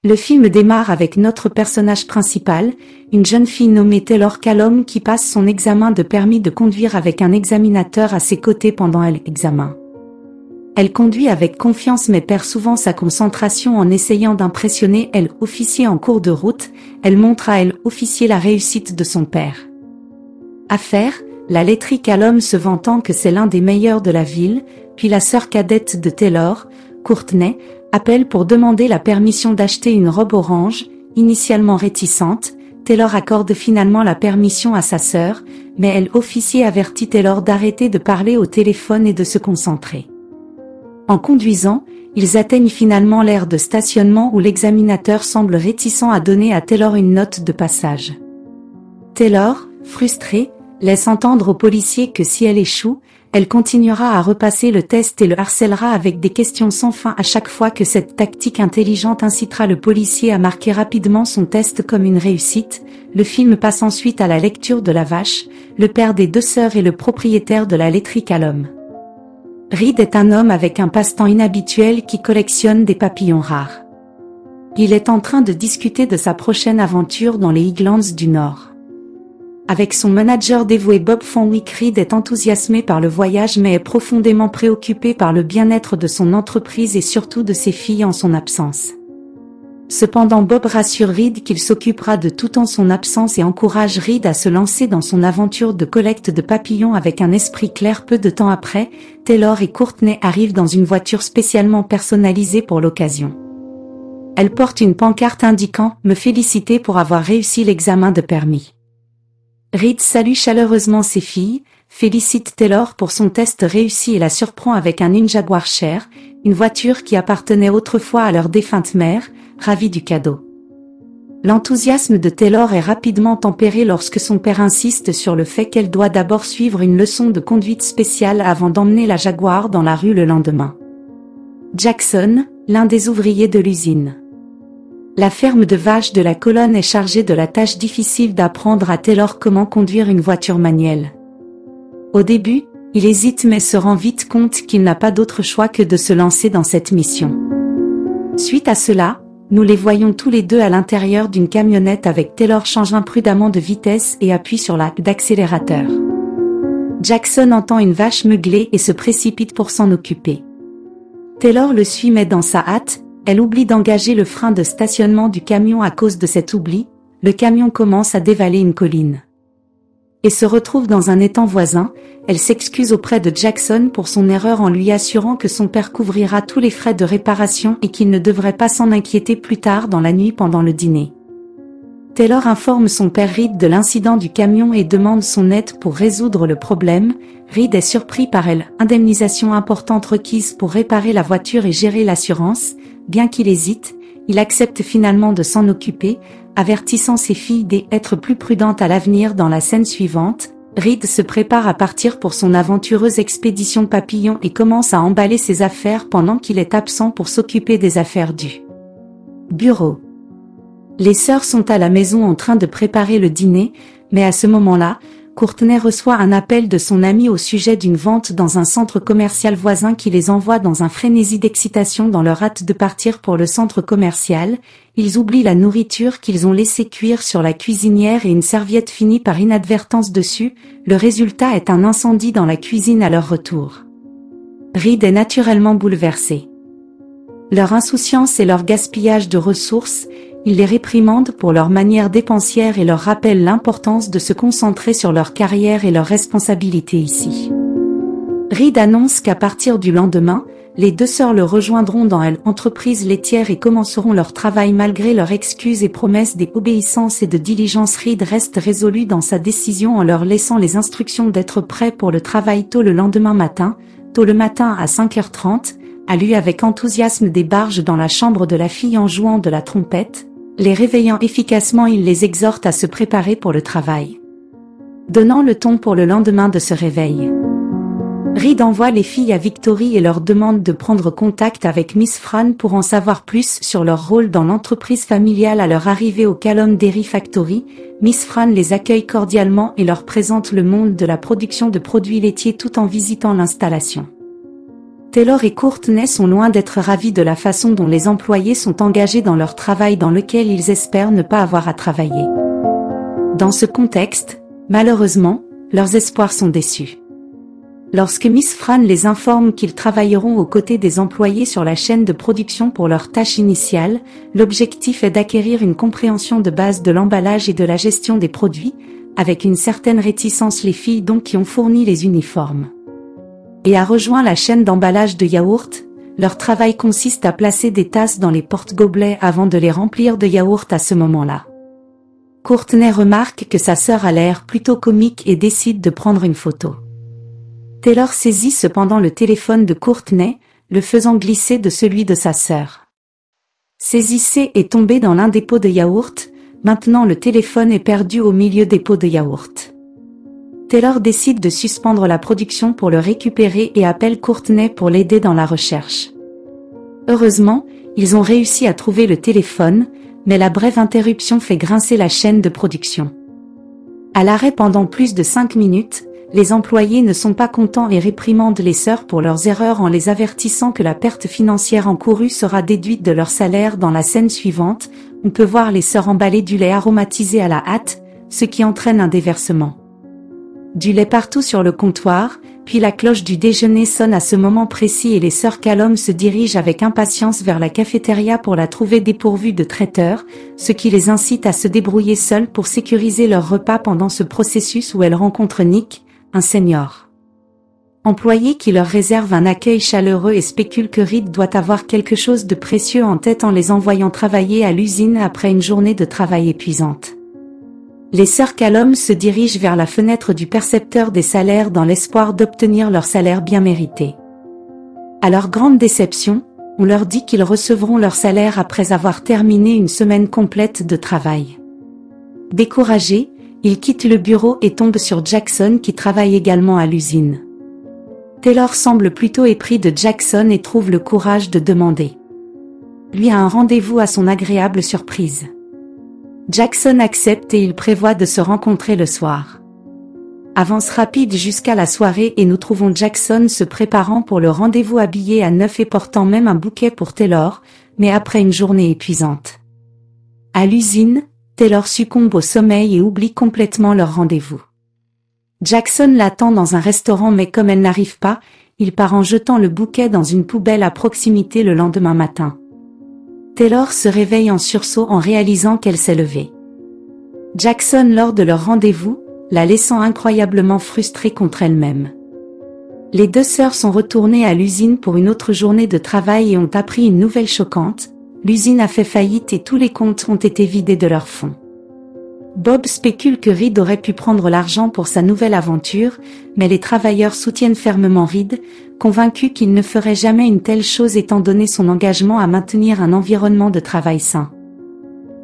Le film démarre avec notre personnage principal, une jeune fille nommée Taylor Callum qui passe son examen de permis de conduire avec un examinateur à ses côtés pendant l'examen. Elle conduit avec confiance mais perd souvent sa concentration en essayant d'impressionner l'officier en cours de route. Elle montre à l'officier la réussite de son père. Affaire, la laiterie Callum se vantant que c'est l'un des meilleurs de la ville, puis la sœur cadette de Taylor, Courtney, appelle pour demander la permission d'acheter une robe orange. Initialement réticente, Taylor accorde finalement la permission à sa sœur, mais l'officier avertit Taylor d'arrêter de parler au téléphone et de se concentrer. En conduisant, ils atteignent finalement l'aire de stationnement où l'examinateur semble réticent à donner à Taylor une note de passage. Taylor, frustrée, laisse entendre au policier que si elle échoue, elle continuera à repasser le test et le harcèlera avec des questions sans fin à chaque fois que cette tactique intelligente incitera le policier à marquer rapidement son test comme une réussite. Le film passe ensuite à la lecture de la vache, le père des deux sœurs et le propriétaire de la laiterie Callum. Reed est un homme avec un passe-temps inhabituel qui collectionne des papillons rares. Il est en train de discuter de sa prochaine aventure dans les Highlands du Nord. Avec son manager dévoué Bob Fenwick, Reed est enthousiasmé par le voyage mais est profondément préoccupé par le bien-être de son entreprise et surtout de ses filles en son absence. Cependant Bob rassure Reed qu'il s'occupera de tout en son absence et encourage Reed à se lancer dans son aventure de collecte de papillons avec un esprit clair. Peu de temps après, Taylor et Courtney arrivent dans une voiture spécialement personnalisée pour l'occasion. Elle porte une pancarte indiquant « Me féliciter pour avoir réussi l'examen de permis ». Reed salue chaleureusement ses filles, félicite Taylor pour son test réussi et la surprend avec un Jaguar Cher, une voiture qui appartenait autrefois à leur défunte mère, ravie du cadeau. L'enthousiasme de Taylor est rapidement tempéré lorsque son père insiste sur le fait qu'elle doit d'abord suivre une leçon de conduite spéciale avant d'emmener la Jaguar dans la rue le lendemain. Jackson, l'un des ouvriers de l'usine. La ferme de vaches de la colonne est chargée de la tâche difficile d'apprendre à Taylor comment conduire une voiture manuelle. Au début, il hésite mais se rend vite compte qu'il n'a pas d'autre choix que de se lancer dans cette mission. Suite à cela, nous les voyons tous les deux à l'intérieur d'une camionnette avec Taylor change imprudemment de vitesse et appuie sur la d'accélérateur. Jackson entend une vache meugler et se précipite pour s'en occuper. Taylor le suit mais dans sa hâte, elle oublie d'engager le frein de stationnement du camion à cause de cet oubli, le camion commence à dévaler une colline. Et se retrouve dans un étang voisin, elle s'excuse auprès de Jackson pour son erreur en lui assurant que son père couvrira tous les frais de réparation et qu'il ne devrait pas s'en inquiéter plus tard dans la nuit pendant le dîner. Taylor informe son père Reed de l'incident du camion et demande son aide pour résoudre le problème. Reed est surpris par l'indemnisation importante requise pour réparer la voiture et gérer l'assurance. Bien qu'il hésite, il accepte finalement de s'en occuper, avertissant ses filles d'être plus prudentes à l'avenir. Dans la scène suivante, Reed se prépare à partir pour son aventureuse expédition papillon et commence à emballer ses affaires pendant qu'il est absent pour s'occuper des affaires du bureau. Les sœurs sont à la maison en train de préparer le dîner, mais à ce moment-là, Courtney reçoit un appel de son ami au sujet d'une vente dans un centre commercial voisin qui les envoie dans un frénésie d'excitation dans leur hâte de partir pour le centre commercial. Ils oublient la nourriture qu'ils ont laissée cuire sur la cuisinière et une serviette finit par inadvertance dessus. Le résultat est un incendie dans la cuisine à leur retour. Reed est naturellement bouleversé. Leur insouciance et leur gaspillage de ressources, il les réprimande pour leur manière dépensière et leur rappelle l'importance de se concentrer sur leur carrière et leurs responsabilités ici. Reed annonce qu'à partir du lendemain, les deux sœurs le rejoindront dans l'entreprise laitière et commenceront leur travail malgré leurs excuses et promesses d'obéissance et de diligence. Reed reste résolu dans sa décision en leur laissant les instructions d'être prêts pour le travail tôt le lendemain matin, à 5h30, a lu avec enthousiasme des barges dans la chambre de la fille en jouant de la trompette. Les réveillant efficacement, il les exhorte à se préparer pour le travail, donnant le ton pour le lendemain de ce réveil. Reed envoie les filles à Victory et leur demande de prendre contact avec Miss Fran pour en savoir plus sur leur rôle dans l'entreprise familiale. À leur arrivée au Callum Dairy Factory, Miss Fran les accueille cordialement et leur présente le monde de la production de produits laitiers tout en visitant l'installation. Taylor et Courtney sont loin d'être ravis de la façon dont les employés sont engagés dans leur travail dans lequel ils espèrent ne pas avoir à travailler. Dans ce contexte, malheureusement, leurs espoirs sont déçus. Lorsque Miss Fran les informe qu'ils travailleront aux côtés des employés sur la chaîne de production pour leur tâche initiale, l'objectif est d'acquérir une compréhension de base de l'emballage et de la gestion des produits, avec une certaine réticence les filles donc qui ont fourni les uniformes. Et a rejoint la chaîne d'emballage de yaourt, leur travail consiste à placer des tasses dans les porte-gobelets avant de les remplir de yaourt à ce moment-là. Courtney remarque que sa sœur a l'air plutôt comique et décide de prendre une photo. Taylor saisit cependant le téléphone de Courtney, le faisant glisser de celui de sa sœur. Saisissez est tombé dans l'un des pots de yaourt, maintenant le téléphone est perdu au milieu des pots de yaourt. Taylor décide de suspendre la production pour le récupérer et appelle Courtney pour l'aider dans la recherche. Heureusement, ils ont réussi à trouver le téléphone, mais la brève interruption fait grincer la chaîne de production. À l'arrêt pendant plus de 5 minutes, les employés ne sont pas contents et réprimandent les sœurs pour leurs erreurs en les avertissant que la perte financière encourue sera déduite de leur salaire. Dans la scène suivante, on peut voir les sœurs emballer du lait aromatisé à la hâte, ce qui entraîne un déversement. Du lait partout sur le comptoir, puis la cloche du déjeuner sonne à ce moment précis et les sœurs Callum se dirigent avec impatience vers la cafétéria pour la trouver dépourvue de traiteurs, ce qui les incite à se débrouiller seules pour sécuriser leur repas pendant ce processus où elles rencontrent Nick, un senior employé qui leur réserve un accueil chaleureux et spécule que Reed doit avoir quelque chose de précieux en tête en les envoyant travailler à l'usine après une journée de travail épuisante. Les sœurs Callum se dirigent vers la fenêtre du percepteur des salaires dans l'espoir d'obtenir leur salaire bien mérité. À leur grande déception, on leur dit qu'ils recevront leur salaire après avoir terminé une semaine complète de travail. Découragés, ils quittent le bureau et tombent sur Jackson qui travaille également à l'usine. Taylor semble plutôt épris de Jackson et trouve le courage de demander. Lui a un rendez-vous à son agréable surprise. Jackson accepte et il prévoit de se rencontrer le soir. Avance rapide jusqu'à la soirée et nous trouvons Jackson se préparant pour le rendez-vous habillé à neuf et portant même un bouquet pour Taylor, mais après une journée épuisante. À l'usine, Taylor succombe au sommeil et oublie complètement leur rendez-vous. Jackson l'attend dans un restaurant mais comme elle n'arrive pas, il part en jetant le bouquet dans une poubelle à proximité le lendemain matin. Taylor se réveille en sursaut en réalisant qu'elle s'est levée. Jackson lors de leur rendez-vous, la laissant incroyablement frustrée contre elle-même. Les deux sœurs sont retournées à l'usine pour une autre journée de travail et ont appris une nouvelle choquante. L'usine a fait faillite et tous les comptes ont été vidés de leurs fonds. Bob spécule que Reed aurait pu prendre l'argent pour sa nouvelle aventure, mais les travailleurs soutiennent fermement Reed, convaincus qu'il ne ferait jamais une telle chose étant donné son engagement à maintenir un environnement de travail sain.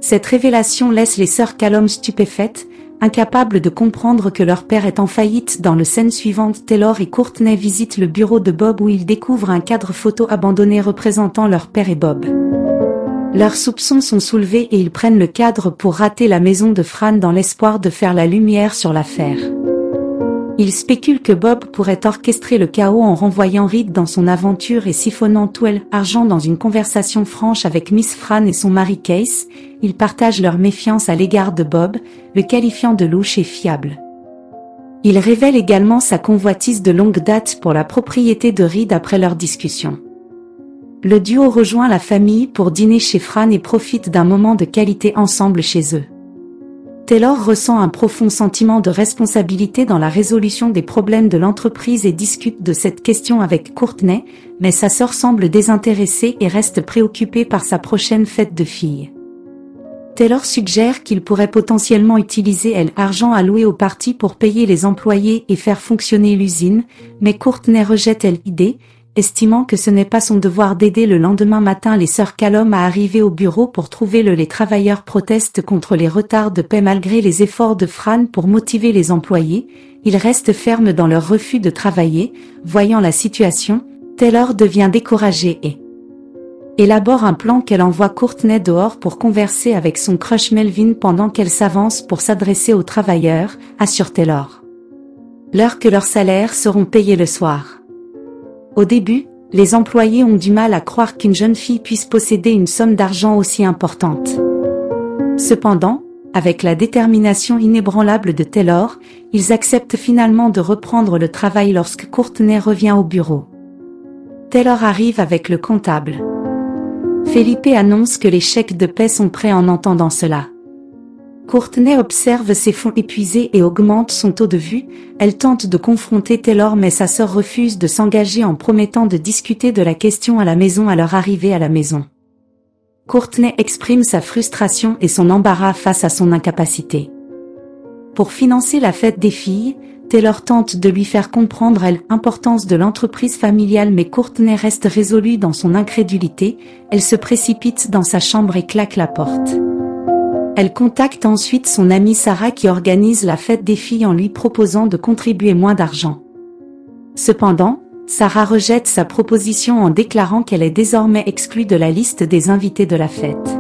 Cette révélation laisse les sœurs Callum stupéfaites, incapables de comprendre que leur père est en faillite. Dans la scène suivante, Taylor et Courtney visitent le bureau de Bob où ils découvrent un cadre photo abandonné représentant leur père et Bob. Leurs soupçons sont soulevés et ils prennent le cadre pour rater la maison de Fran dans l'espoir de faire la lumière sur l'affaire. Ils spéculent que Bob pourrait orchestrer le chaos en renvoyant Reed dans son aventure et siphonnant tout l'argent dans une conversation franche avec Miss Fran et son mari Case. Ils partagent leur méfiance à l'égard de Bob, le qualifiant de louche et fiable. Il révèle également sa convoitise de longue date pour la propriété de Reed après leur discussion. Le duo rejoint la famille pour dîner chez Fran et profite d'un moment de qualité ensemble chez eux. Taylor ressent un profond sentiment de responsabilité dans la résolution des problèmes de l'entreprise et discute de cette question avec Courtney, mais sa sœur semble désintéressée et reste préoccupée par sa prochaine fête de filles. Taylor suggère qu'il pourrait potentiellement utiliser l'argent alloué au parti pour payer les employés et faire fonctionner l'usine, mais Courtney rejette l'idée, estimant que ce n'est pas son devoir d'aider. Le lendemain matin, les sœurs Callum à arriver au bureau pour trouver les travailleurs protestent contre les retards de paie malgré les efforts de Fran pour motiver les employés. Ils restent fermes dans leur refus de travailler. Voyant la situation, Taylor devient découragée et élabore un plan qu'elle envoie Courtney dehors pour converser avec son crush Melvin pendant qu'elle s'avance pour s'adresser aux travailleurs, assure Taylor. L'heure que leurs salaires seront payés le soir. Au début, Les employés ont du mal à croire qu'une jeune fille puisse posséder une somme d'argent aussi importante. Cependant, avec la détermination inébranlable de Taylor, ils acceptent finalement de reprendre le travail lorsque Courtney revient au bureau. Taylor arrive avec le comptable. Felipe annonce que les chèques de paie sont prêts en entendant cela. Courtney observe ses fonds épuisés et augmente son taux de vue. Elle tente de confronter Taylor mais sa sœur refuse de s'engager en promettant de discuter de la question à la maison à leur arrivée à la maison. Courtney exprime sa frustration et son embarras face à son incapacité. Pour financer la fête des filles, Taylor tente de lui faire comprendre l'importance de l'entreprise familiale mais Courtney reste résolue dans son incrédulité. Elle se précipite dans sa chambre et claque la porte. Elle contacte ensuite son amie Sarah qui organise la fête des filles en lui proposant de contribuer moins d'argent. Cependant, Sarah rejette sa proposition en déclarant qu'elle est désormais exclue de la liste des invités de la fête.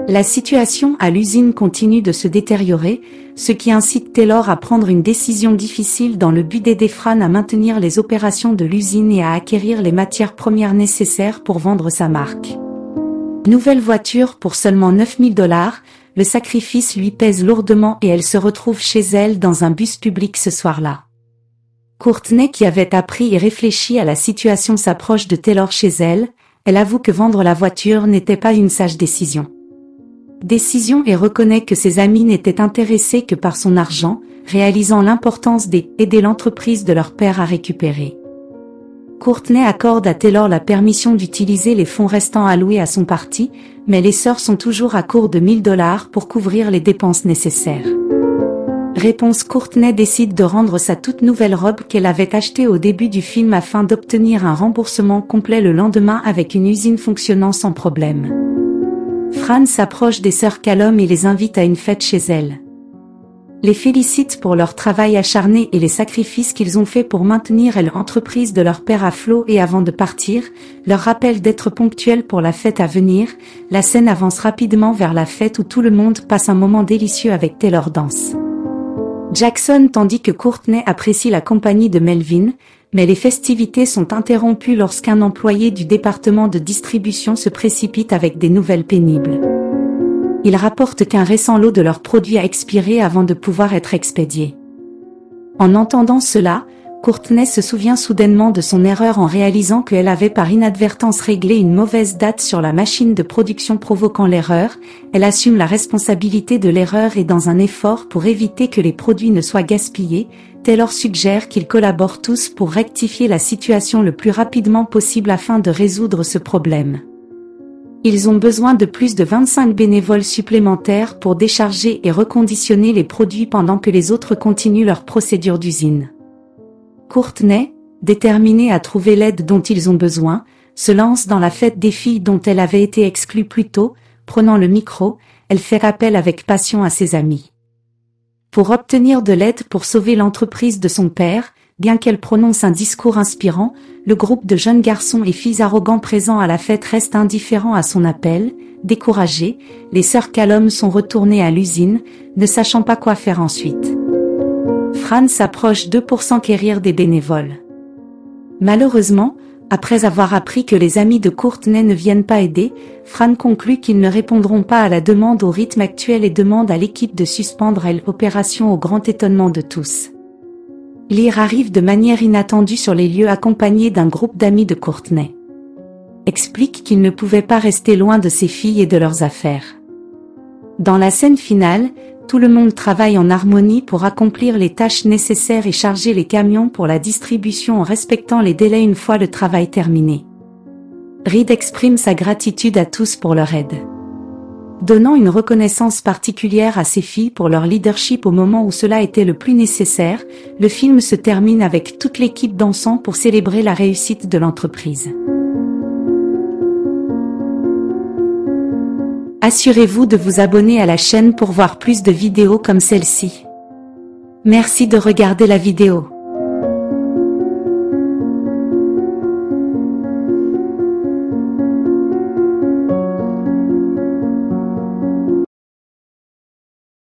La situation à l'usine continue de se détériorer, ce qui incite Taylor à prendre une décision difficile dans le but d'aider Fran à maintenir les opérations de l'usine et à acquérir les matières premières nécessaires pour vendre sa marque. Nouvelle voiture pour seulement $9 000, le sacrifice lui pèse lourdement et elle se retrouve chez elle dans un bus public ce soir-là. Courtney qui avait appris et réfléchi à la situation s'approche de Taylor chez elle. Elle avoue que vendre la voiture n'était pas une sage décision. Et reconnaît que ses amis n'étaient intéressés que par son argent, réalisant l'importance d'aider l'entreprise de leur père à récupérer. Courtney accorde à Taylor la permission d'utiliser les fonds restants alloués à son parti, mais les sœurs sont toujours à court de $1 000 pour couvrir les dépenses nécessaires. Réponse: Courtney décide de rendre sa toute nouvelle robe qu'elle avait achetée au début du film afin d'obtenir un remboursement complet le lendemain avec une usine fonctionnant sans problème. Fran s'approche des sœurs Callum et les invite à une fête chez elle. Les félicite pour leur travail acharné et les sacrifices qu'ils ont faits pour maintenir l'entreprise de leur père à flot et avant de partir, leur rappelle d'être ponctuels pour la fête à venir. La scène avance rapidement vers la fête où tout le monde passe un moment délicieux avec Taylor Dance. Jackson tandis que Courtney apprécie la compagnie de Melvin, mais les festivités sont interrompues lorsqu'un employé du département de distribution se précipite avec des nouvelles pénibles. Il rapporte qu'un récent lot de leurs produits a expiré avant de pouvoir être expédié. En entendant cela, Courtney se souvient soudainement de son erreur en réalisant qu'elle avait par inadvertance réglé une mauvaise date sur la machine de production provoquant l'erreur. Elle assume la responsabilité de l'erreur et dans un effort pour éviter que les produits ne soient gaspillés, Taylor suggère qu'ils collaborent tous pour rectifier la situation le plus rapidement possible afin de résoudre ce problème. Ils ont besoin de plus de 25 bénévoles supplémentaires pour décharger et reconditionner les produits pendant que les autres continuent leur procédure d'usine. Courtney, déterminée à trouver l'aide dont ils ont besoin, se lance dans la fête des filles dont elle avait été exclue plus tôt. Prenant le micro, elle fait appel avec passion à ses amis. Pour obtenir de l'aide pour sauver l'entreprise de son père, bien qu'elle prononce un discours inspirant, le groupe de jeunes garçons et filles arrogants présents à la fête reste indifférent à son appel. Découragées, les sœurs Callum sont retournées à l'usine, ne sachant pas quoi faire ensuite. Fran s'approche d'eux pour s'enquérir des bénévoles. Malheureusement, après avoir appris que les amis de Courtney ne viennent pas aider, Fran conclut qu'ils ne répondront pas à la demande au rythme actuel et demande à l'équipe de suspendre l'opération au grand étonnement de tous. Lear arrive de manière inattendue sur les lieux accompagné d'un groupe d'amis de Courtney. Explique qu'il ne pouvait pas rester loin de ses filles et de leurs affaires. Dans la scène finale, tout le monde travaille en harmonie pour accomplir les tâches nécessaires et charger les camions pour la distribution en respectant les délais une fois le travail terminé. Reed exprime sa gratitude à tous pour leur aide. Donnant une reconnaissance particulière à ses filles pour leur leadership au moment où cela était le plus nécessaire, le film se termine avec toute l'équipe dansant pour célébrer la réussite de l'entreprise. Assurez-vous de vous abonner à la chaîne pour voir plus de vidéos comme celle-ci. Merci de regarder la vidéo.